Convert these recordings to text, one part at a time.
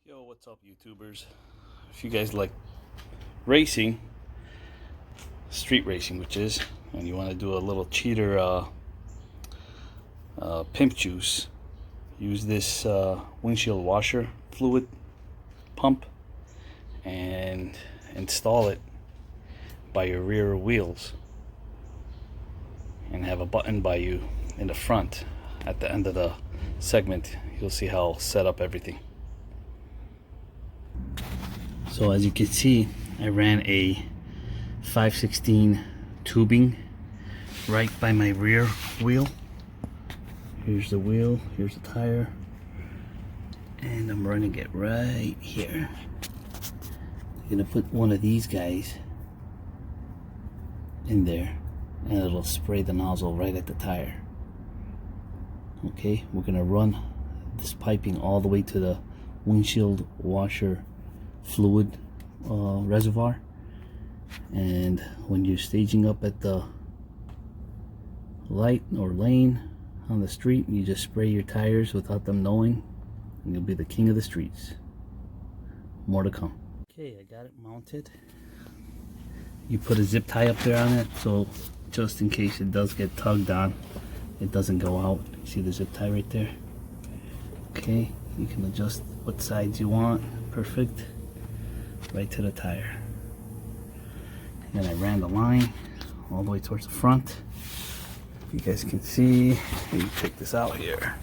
Yo, what's up, YouTubers? If you guys like racing, street racing, and you want to do a little cheater pimp juice, use this windshield washer fluid pump and install it by your rear wheels, and have a button by you in the front. At the end of the segment, you'll see how I'll set up everything. So as you can see, I ran a 5/16 tubing right by my rear wheel. Here's the wheel, here's the tire, and I'm running it right here. I'm gonna put one of these guys in there and it'll spray the nozzle right at the tire. Okay, we're gonna run this piping all the way to the windshield washer fluid reservoir, and when you're staging up at the light or lane on the street, you just spray your tires without them knowing, and you'll be the king of the streets. More to come. Okay, I got it mounted. You put a zip tie up there on it, so just in case it does get tugged on, it doesn't go out. See the zip tie right there? Okay, you can adjust what sides you want. Perfect. Right to the tire. And then I ran the line all the way towards the front. You guys can see. Let me check this out here.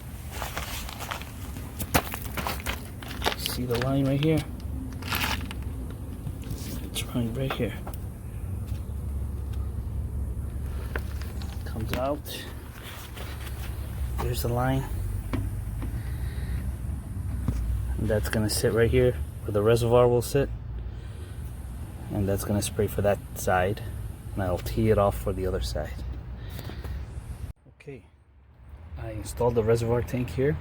See the line right here? It's running right here. Comes out. There's the line. And that's gonna sit right here where the reservoir will sit. And that's gonna spray for that side, and I'll tee it off for the other side. Okay, I installed the reservoir tank here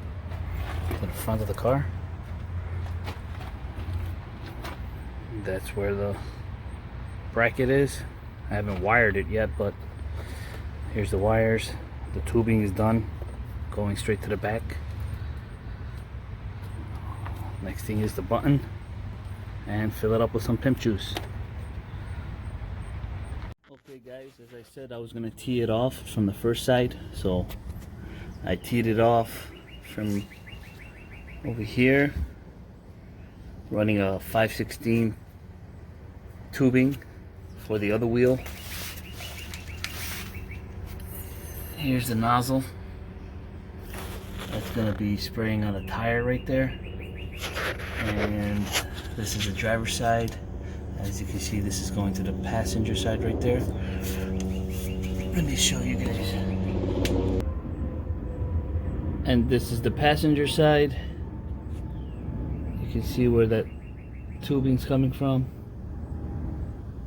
to the front of the car. That's where the bracket is. I haven't wired it yet, but here's the wires. The tubing is done, going straight to the back. Next thing is the button, and fill it up with some pimp juice. Okay guys, as I said, I was going to tee it off from the first side, so I teed it off from over here, running a 5/16 tubing for the other wheel. Here's the nozzle. That's going to be spraying on the tire right there. And this is the driver's side. As you can see, this is going to the passenger side right there. Let me show you guys. And this is the passenger side. You can see where that tubing's coming from.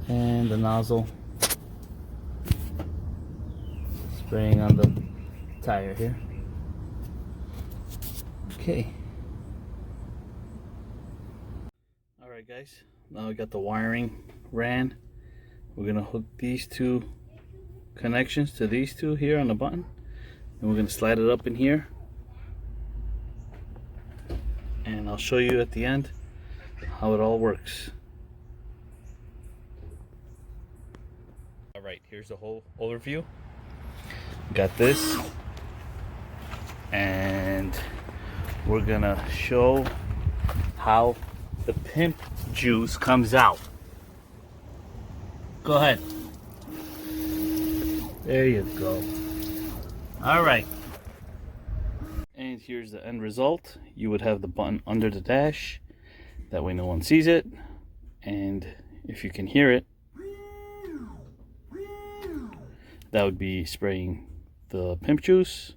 And the nozzle spraying on the tire here. Okay. Alright guys, now we got the wiring ran. We're gonna hook these two connections to these two here on the button, and we're gonna slide it up in here, and I'll show you at the end how it all works. Alright, here's the whole overview. Got this, and we're gonna show how the pimp juice comes out. Go ahead. There you go. Alright. And here's the end result. You would have the button under the dash. That way no one sees it. And if you can hear it, that would be spraying the pimp juice.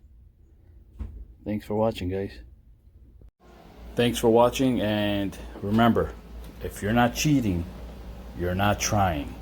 Thanks for watching, guys. Thanks for watching, and remember, if you're not cheating, you're not trying.